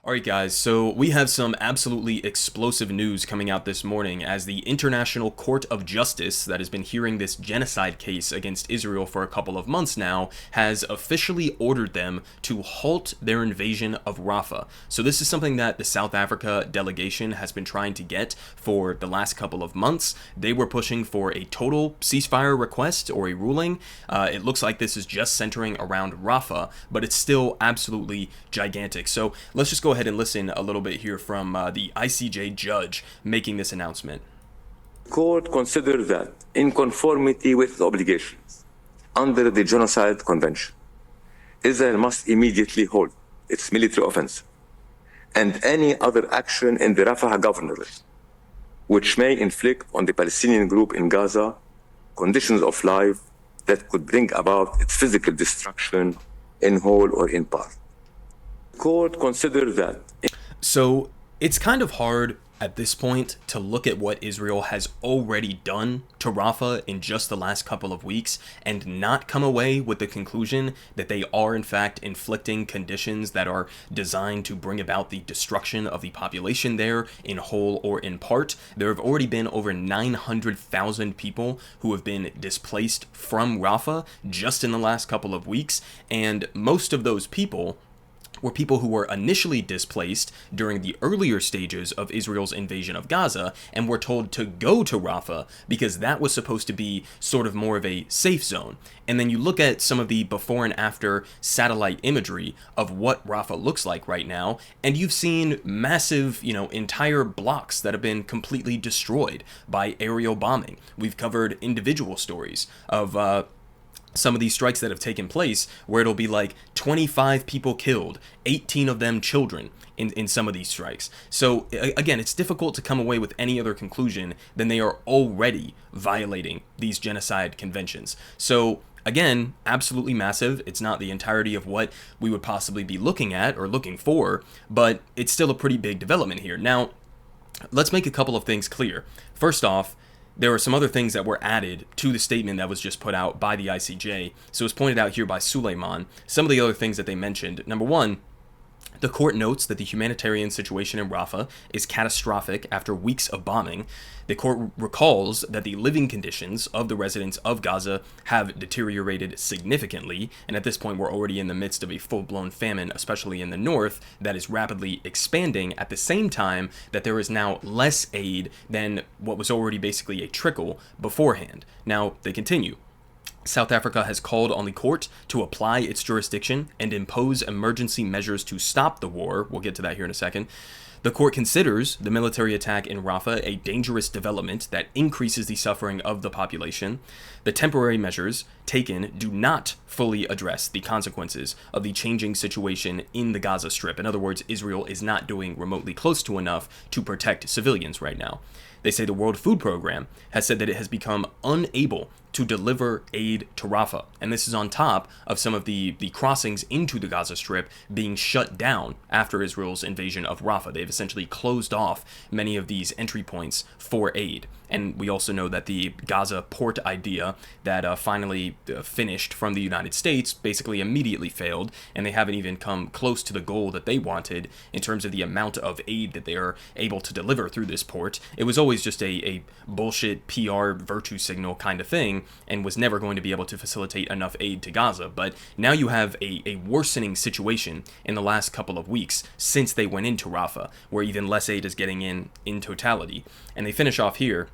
Alright guys, so we have some absolutely explosive news coming out this morning as the International Court of Justice that has been hearing this genocide case against Israel for a couple of months now has officially ordered them to halt their invasion of Rafah. So this is something that the South Africa delegation has been trying to get for the last couple of months. They were pushing for a total ceasefire request or a ruling. It looks like this is just centering around Rafah, but it's still absolutely gigantic. So let's just go ahead and listen a little bit here from the ICJ judge making this announcement. The court considers that in conformity with the obligations under the Genocide Convention, Israel must immediately halt its military offensive and any other action in the Rafah governorate which may inflict on the Palestinian group in Gaza conditions of life that could bring about its physical destruction in whole or in part. Court considers that. So it's kind of hard at this point to look at what Israel has already done to Rafah in just the last couple of weeks and not come away with the conclusion that they are in fact inflicting conditions that are designed to bring about the destruction of the population there in whole or in part. There have already been over 900,000 people who have been displaced from Rafah just in the last couple of weeks, and most of those people were people who were initially displaced during the earlier stages of Israel's invasion of Gaza and were told to go to Rafah because that was supposed to be sort of more of a safe zone. And then you look at some of the before and after satellite imagery of what Rafah looks like right now, and you've seen massive, entire blocks that have been completely destroyed by aerial bombing. We've covered individual stories of some of these strikes that have taken place where it'll be like 25 people killed, 18 of them children in some of these strikes. So again, it's difficult to come away with any other conclusion than they are already violating these genocide conventions. So again, absolutely massive. It's not the entirety of what we would possibly be looking at or looking for, but it's still a pretty big development here. Now, let's make a couple of things clear. First off, there were some other things that were added to the statement that was just put out by the ICJ. So it's pointed out here by Suleiman. Some of the other things that they mentioned. Number one, the court notes that the humanitarian situation in Rafah is catastrophic after weeks of bombing. The court recalls that the living conditions of the residents of Gaza have deteriorated significantly, and at this point we're already in the midst of a full-blown famine, especially in the north, that is rapidly expanding at the same time that there is now less aid than what was already basically a trickle beforehand. Now, they continue. South Africa has called on the court to apply its jurisdiction and impose emergency measures to stop the war. We'll get to that here in a second. The court considers the military attack in Rafah a dangerous development that increases the suffering of the population. The temporary measures taken do not fully address the consequences of the changing situation in the Gaza Strip. In other words, Israel is not doing remotely close to enough to protect civilians right now. They say the World Food Program has said that it has become unable to deliver aid to Rafah. And this is on top of some of the crossings into the Gaza Strip being shut down after Israel's invasion of Rafah. They've essentially closed off many of these entry points for aid. And we also know that the Gaza port idea that finally finished from the United States basically immediately failed, and they haven't even come close to the goal that they wanted in terms of the amount of aid that they are able to deliver through this port. It was always just a bullshit PR virtue signal kind of thing, and was never going to be able to facilitate enough aid to Gaza. But now you have a worsening situation in the last couple of weeks since they went into Rafah, where even less aid is getting in totality. And they finish off here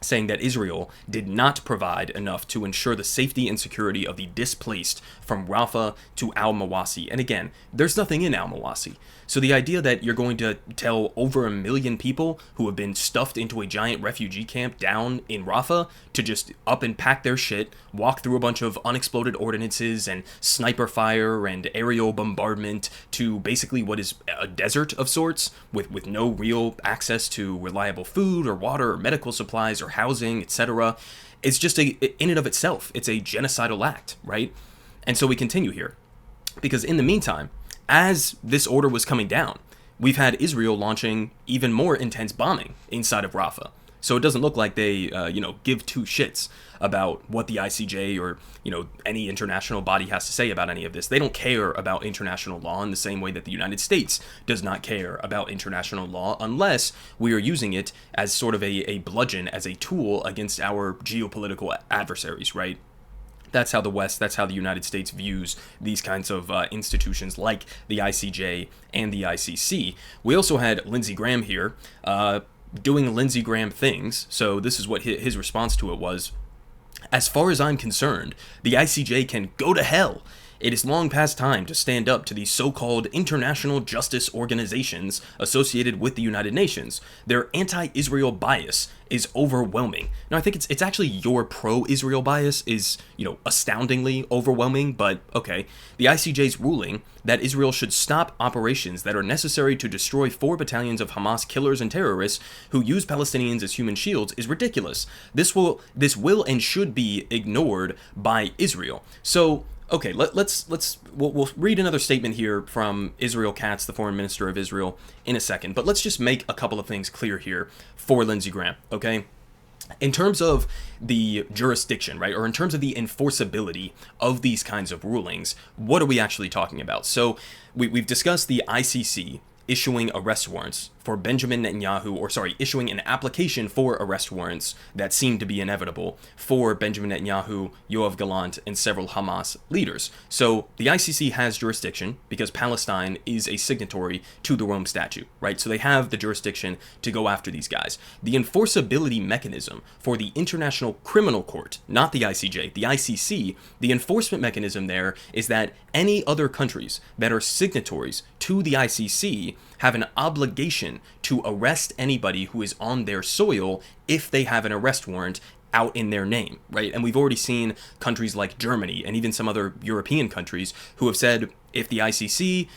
saying that Israel did not provide enough to ensure the safety and security of the displaced from Rafah to Al-Mawasi. And again, there's nothing in Al-Mawasi. So the idea that you're going to tell over 1 million people who have been stuffed into a giant refugee camp down in Rafah to just up and pack their shit, walk through a bunch of unexploded ordinances and sniper fire and aerial bombardment to basically what is a desert of sorts with no real access to reliable food or water or medical supplies or housing, etc. It's just in and of itself, it's a genocidal act, right? And so we continue here because in the meantime, as this order was coming down, we've had Israel launching even more intense bombing inside of Rafah. So it doesn't look like they, give two shits about what the ICJ or, any international body has to say about any of this. They don't care about international law in the same way that the United States does not care about international law unless we are using it as sort of a bludgeon, as a tool against our geopolitical adversaries, right? That's how the West, that's how the United States views these kinds of institutions like the ICJ and the ICC. We also had Lindsey Graham here doing Lindsey Graham things. So this is what his response to it was. As far as I'm concerned, the ICJ can go to hell. It is long past time to stand up to these so-called international justice organizations associated with the United Nations. Their anti-Israel bias is overwhelming. Now, I think it's actually your pro-Israel bias is, astoundingly overwhelming, but okay. The ICJ's ruling that Israel should stop operations that are necessary to destroy 4 battalions of Hamas killers and terrorists who use Palestinians as human shields is ridiculous. This will and should be ignored by Israel. So, okay, we'll read another statement here from Israel Katz, the foreign minister of Israel, in a second. But let's just make a couple of things clear here for Lindsey Graham, okay? In terms of the jurisdiction, right, or in terms of the enforceability of these kinds of rulings, what are we actually talking about? So we've discussed the ICC issuing arrest warrants for Benjamin Netanyahu, issuing an application for arrest warrants that seemed to be inevitable for Benjamin Netanyahu, Yoav Gallant, and several Hamas leaders. So the ICC has jurisdiction because Palestine is a signatory to the Rome Statute, right? So they have the jurisdiction to go after these guys. The enforceability mechanism for the International Criminal Court, not the ICJ, the ICC, the enforcement mechanism there is that any other countries that are signatories to the ICC have an obligation to arrest anybody who is on their soil if they have an arrest warrant out in their name, right? And we've already seen countries like Germany and even some other European countries who have said, if the ICC,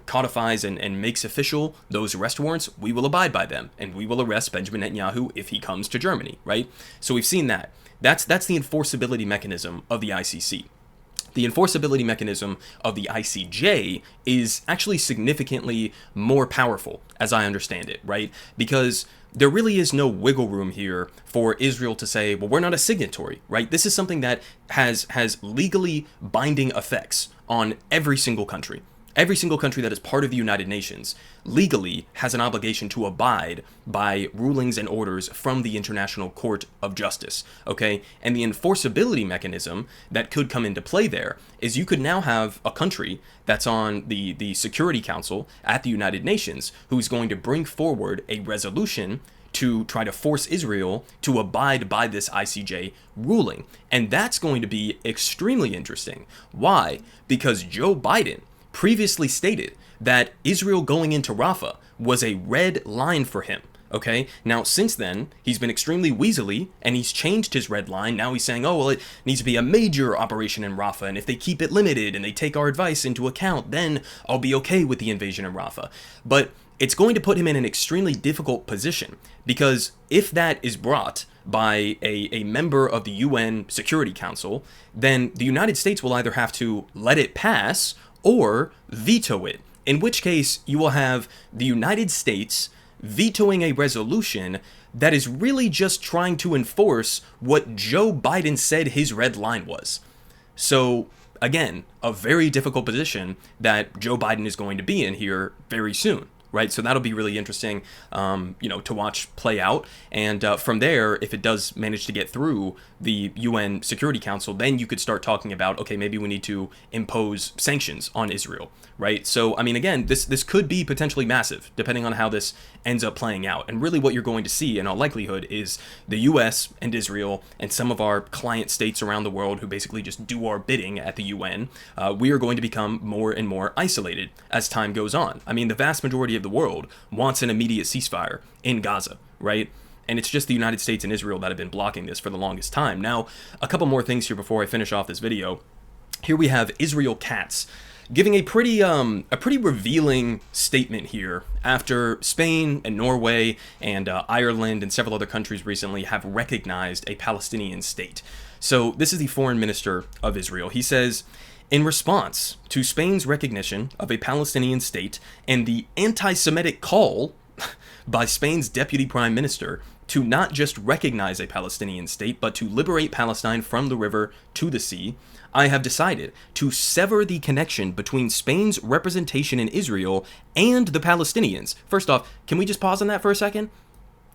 codifies and makes official those arrest warrants, we will abide by them and we will arrest Benjamin Netanyahu if he comes to Germany, right? So we've seen that. That's the enforceability mechanism of the ICC. The enforceability mechanism of the ICJ is actually significantly more powerful, as I understand it, right? Because there really is no wiggle room here for Israel to say, well, we're not a signatory, right? This is something that has legally binding effects on every single country. Every single country that is part of the United Nations legally has an obligation to abide by rulings and orders from the International Court of Justice, okay? And the enforceability mechanism that could come into play there is you could now have a country that's on the Security Council at the United Nations who's going to bring forward a resolution to try to force Israel to abide by this ICJ ruling. And that's going to be extremely interesting. Why? Because Joe Biden previously stated that Israel going into Rafah was a red line for him. Okay, now since then, he's been extremely weaselly and he's changed his red line. Now he's saying, oh, well, it needs to be a major operation in Rafah. And if they keep it limited and they take our advice into account, then I'll be okay with the invasion of Rafah. But it's going to put him in an extremely difficult position because if that is brought by a member of the UN Security Council, then the United States will either have to let it pass or veto it, in which case you will have the United States vetoing a resolution that is really just trying to enforce what Joe Biden said his red line was. So, again, a very difficult position that Joe Biden is going to be in here very soon. Right, so that'll be really interesting, to watch play out. And from there, if it does manage to get through the UN Security Council, then you could start talking about, okay, maybe we need to impose sanctions on Israel, right? So, I mean, again, this could be potentially massive, depending on how this ends up playing out. And really what you're going to see, in all likelihood, is the US and Israel and some of our client states around the world who basically just do our bidding at the UN, we are going to become more and more isolated as time goes on. I mean, the vast majority of the world wants an immediate ceasefire in Gaza, right? And it's just the United States and Israel that have been blocking this for the longest time. Now, a couple more things here before I finish off this video. Here we have Israel Katz giving a pretty revealing statement here after Spain and Norway and Ireland and several other countries recently have recognized a Palestinian state. So this is the foreign minister of Israel. He says, in response to Spain's recognition of a Palestinian state and the anti-Semitic call by Spain's deputy prime minister to not just recognize a Palestinian state, but to liberate Palestine from the river to the sea, I have decided to sever the connection between Spain's representation in Israel and the Palestinians. First off, can we just pause on that for a second?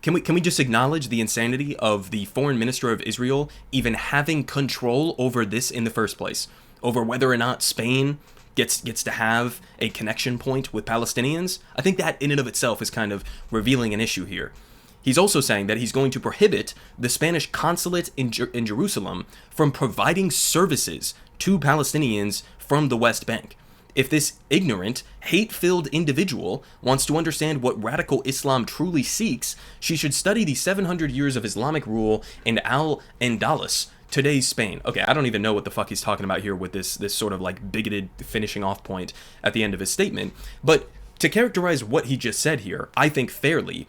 Can we just acknowledge the insanity of the foreign minister of Israel even having control over this in the first place, over whether or not Spain gets to have a connection point with Palestinians? I think that in and of itself is kind of revealing an issue here. He's also saying that he's going to prohibit the Spanish consulate in Jerusalem from providing services to Palestinians from the West Bank. If this ignorant, hate-filled individual wants to understand what radical Islam truly seeks, she should study the 700 years of Islamic rule in Al-Andalus, today's Spain. Okay, I don't even know what the fuck he's talking about here with this sort of like bigoted finishing off point at the end of his statement. But to characterize what he just said here, I think fairly,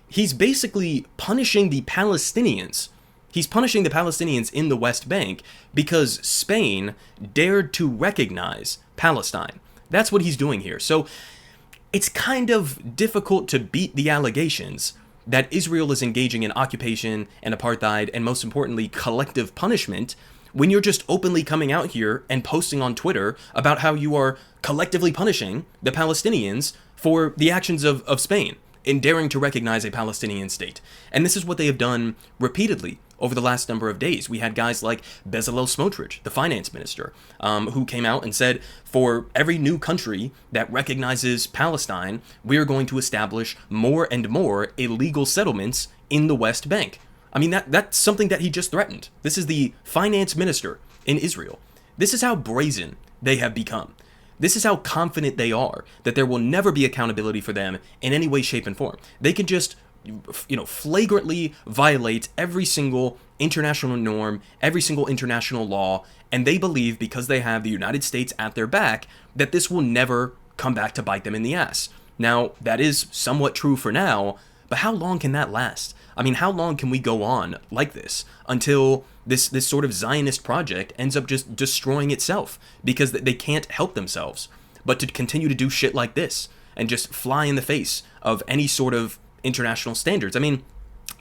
he's basically punishing the Palestinians. He's punishing the Palestinians in the West Bank because Spain dared to recognize Palestine. That's what he's doing here. So it's kind of difficult to beat the allegations that Israel is engaging in occupation and apartheid and, most importantly, collective punishment when you're just openly coming out here and posting on Twitter about how you are collectively punishing the Palestinians for the actions of Spain in daring to recognize a Palestinian state. And this is what they have done repeatedly over the last number of days. We had guys like Bezalel Smotrich, the finance minister, who came out and said, for every new country that recognizes Palestine, we are going to establish more and more illegal settlements in the West Bank. I mean, that's something that he just threatened. This is the finance minister in Israel. This is how brazen they have become. This is how confident they are that there will never be accountability for them in any way, shape, and form. They can just, flagrantly violate every single international norm, every single international law, and they believe because they have the United States at their back that this will never come back to bite them in the ass. Now, that is somewhat true for now, but how long can that last? I mean, how long can we go on like this until this sort of Zionist project ends up just destroying itself because they can't help themselves but to continue to do shit like this and just fly in the face of any sort of international standards? I mean,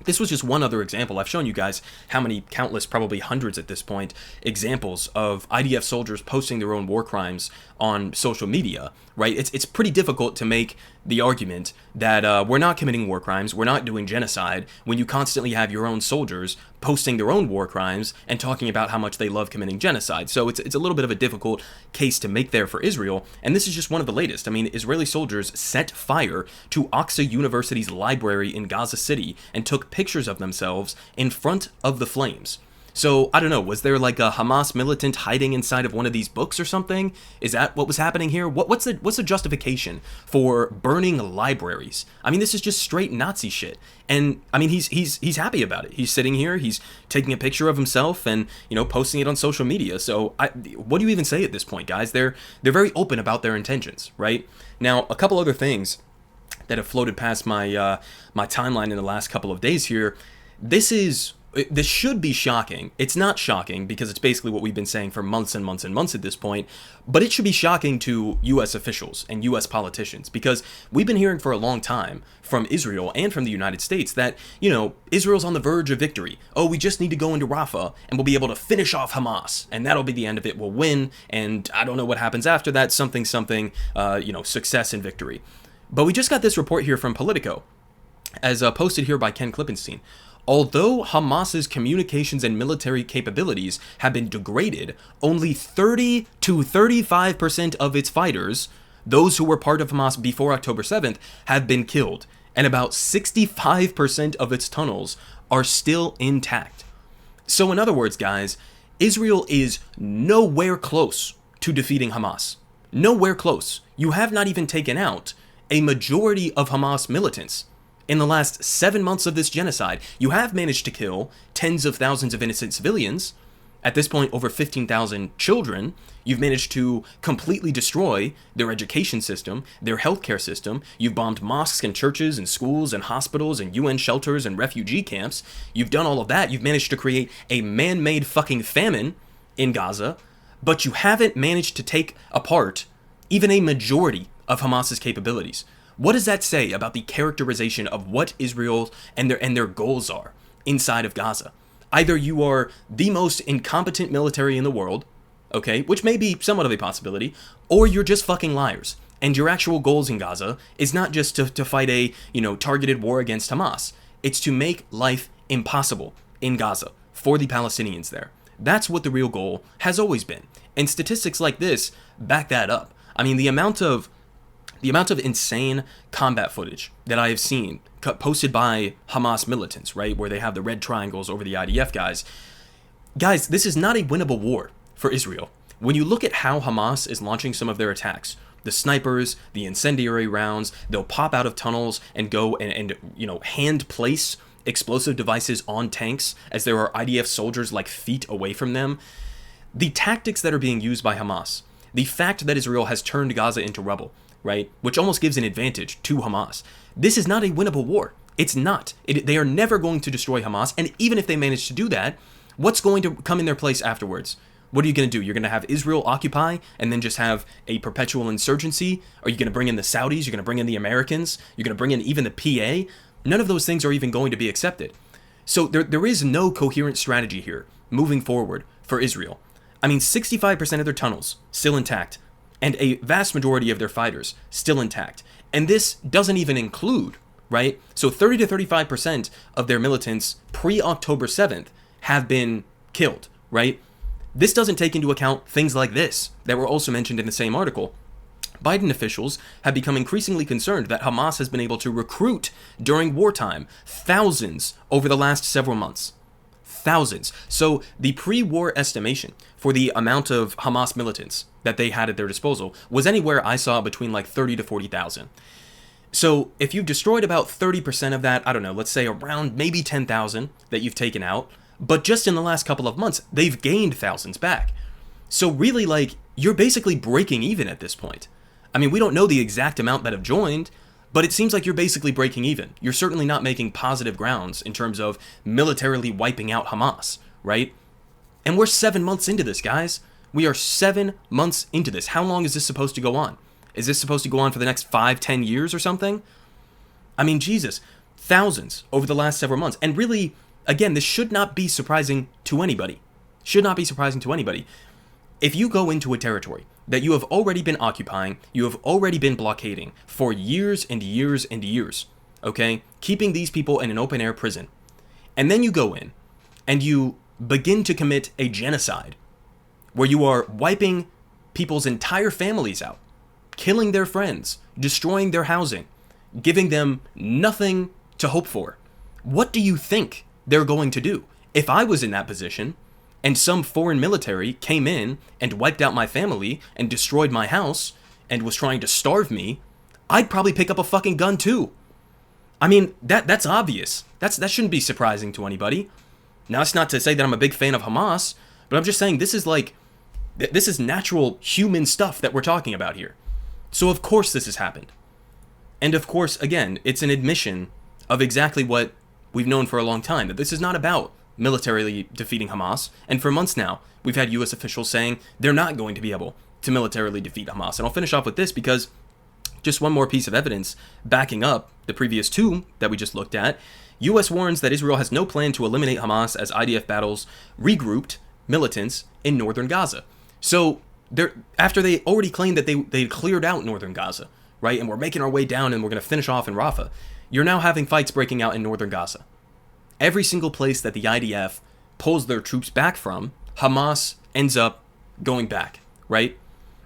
this was just one other example. I've shown you guys how many countless, probably hundreds at this point, examples of IDF soldiers posting their own war crimes on social media, right? It's pretty difficult to make the argument that we're not committing war crimes, we're not doing genocide, when you constantly have your own soldiers posting their own war crimes and talking about how much they love committing genocide. So it's a little bit of a difficult case to make there for Israel, and this is just one of the latest. I mean, Israeli soldiers set fire to Aqsa University's library in Gaza City and took pictures of themselves in front of the flames. So, I don't know, was there like a Hamas militant hiding inside of one of these books or something? Is that what was happening here? What's the justification for burning libraries? I mean, this is just straight Nazi shit. And I mean, he's happy about it. He's sitting here, he's taking a picture of himself and, posting it on social media. So, what do you even say at this point, guys? They're very open about their intentions, right? Now, a couple other things that have floated past my my timeline in the last couple of days here. This should be shocking. It's not shocking because it's basically what we've been saying for months and months and months at this point, but it should be shocking to U.S. officials and U.S. politicians because we've been hearing for a long time from Israel and from the United States that, Israel's on the verge of victory. Oh, we just need to go into Rafah and we'll be able to finish off Hamas and that'll be the end of it. We'll win and I don't know what happens after that, something, success and victory. But we just got this report here from Politico, as posted here by Ken Klippenstein. Although Hamas's communications and military capabilities have been degraded, only 30 to 35% of its fighters, those who were part of Hamas before October 7th, have been killed, and about 65% of its tunnels are still intact. So in other words, guys, Israel is nowhere close to defeating Hamas. Nowhere close. You have not even taken out a majority of Hamas militants. In the last 7 months of this genocide, you have managed to kill tens of thousands of innocent civilians. At this point, over 15,000 children. You've managed to completely destroy their education system, their healthcare system. You've bombed mosques and churches and schools and hospitals and UN shelters and refugee camps. You've done all of that. You've managed to create a man-made fucking famine in Gaza, but you haven't managed to take apart even a majority of Hamas's capabilities. What does that say about the characterization of what Israel and their goals are inside of Gaza? Either you are the most incompetent military in the world, okay, which may be somewhat of a possibility, or you're just fucking liars. And your actual goals in Gaza is not just to fight a, targeted war against Hamas. It's to make life impossible in Gaza for the Palestinians there. That's what the real goal has always been. And statistics like this back that up. I mean, the amount of insane combat footage that I have seen posted by Hamas militants, right, where they have the red triangles over the IDF guys, this is not a winnable war for Israel. When you look at how Hamas is launching some of their attacks, the snipers, the incendiary rounds, they'll pop out of tunnels and go and hand place explosive devices on tanks as there are IDF soldiers like feet away from them. The tactics that are being used by Hamas, the fact that Israel has turned Gaza into rubble, right, which almost gives an advantage to Hamas. This is not a winnable war. It's not. They are never going to destroy Hamas, and even if they manage to do that, what's going to come in their place afterwards? What are you going to do? You're going to have Israel occupy and then just have a perpetual insurgency? Are you going to bring in the Saudis? You're going to bring in the Americans? You're going to bring in even the PA? None of those things are even going to be accepted. So there is no coherent strategy here moving forward for Israel. I mean, 65% of their tunnels still intact, and a vast majority of their fighters still intact. And this doesn't even include, right? So 30 to 35% of their militants pre-October 7th have been killed, right? This doesn't take into account things like this that were also mentioned in the same article. Biden officials have become increasingly concerned that Hamas has been able to recruit during wartime thousands over the last several months. Thousands. So the pre-war estimation for the amount of Hamas militants that they had at their disposal was anywhere I saw between like 30 to 40,000. So if you've destroyed about 30% of that, I don't know, let's say around maybe 10,000 that you've taken out, but just in the last couple of months, they've gained thousands back. So really, like, you're basically breaking even at this point. I mean, we don't know the exact amount that have joined, but it seems like you're basically breaking even. You're certainly not making positive grounds in terms of militarily wiping out Hamas, right? And we're 7 months into this, guys. We are 7 months into this. How long is this supposed to go on? Is this supposed to go on for the next 5-10 years or something? I mean, Jesus, thousands over the last several months. And really, again, this should not be surprising to anybody. Should not be surprising to anybody. If you go into a territory that you have already been occupying, you have already been blockading for years and years and years, okay? Keeping these people in an open air prison. And then you go in and you begin to commit a genocide where you are wiping people's entire families out, killing their friends, destroying their housing, giving them nothing to hope for. What do you think they're going to do? If I was in that position and some foreign military came in and wiped out my family and destroyed my house and was trying to starve me, I'd probably pick up a fucking gun too. I mean, that's obvious. That shouldn't be surprising to anybody. Now, it's not to say that I'm a big fan of Hamas, but I'm just saying this is natural human stuff that we're talking about here. So of course this has happened. And of course, again, it's an admission of exactly what we've known for a long time, that this is not about militarily defeating Hamas. And for months now, we've had U.S. officials saying they're not going to be able to militarily defeat Hamas. And I'll finish off with this because just one more piece of evidence backing up the previous two that we just looked at. U.S. warns that Israel has no plan to eliminate Hamas as IDF battles regrouped militants in northern Gaza. So after they already claimed that they cleared out northern Gaza, right, and we're making our way down and we're going to finish off in Rafah, you're now having fights breaking out in northern Gaza. Every single place that the IDF pulls their troops back from, Hamas ends up going back, right?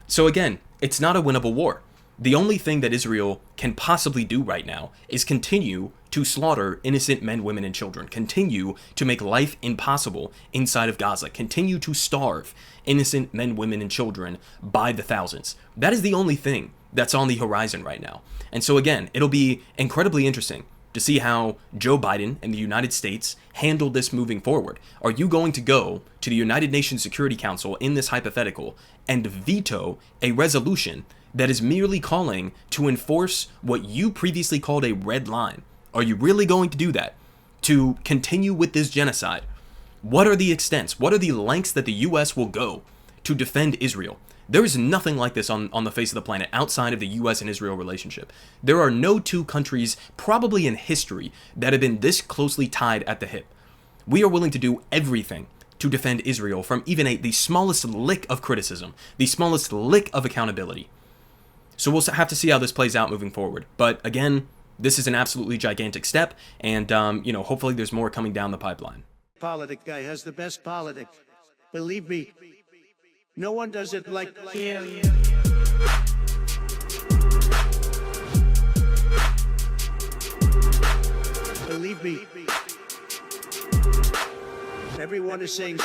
So again, it's not a winnable war. The only thing that Israel can possibly do right now is continue to slaughter innocent men, women, and children, continue to make life impossible inside of Gaza, continue to starve innocent men, women, and children by the thousands. That is the only thing that's on the horizon right now. And so again, it'll be incredibly interesting to see how Joe Biden and the United States handle this moving forward. Are you going to go to the United Nations Security Council in this hypothetical and veto a resolution that is merely calling to enforce what you previously called a red line? Are you really going to do that? To continue with this genocide? What are the extents? What are the lengths that the U.S. will go to defend Israel? There is nothing like this on the face of the planet outside of the US and Israel relationship. There are no two countries, probably in history, that have been this closely tied at the hip. We are willing to do everything to defend Israel from even the smallest lick of criticism, the smallest lick of accountability. So we'll have to see how this plays out moving forward. But again, this is an absolutely gigantic step, and hopefully there's more coming down the pipeline. Politic guy has the best politic. Believe me, no one does it like him. Believe me, everyone is saying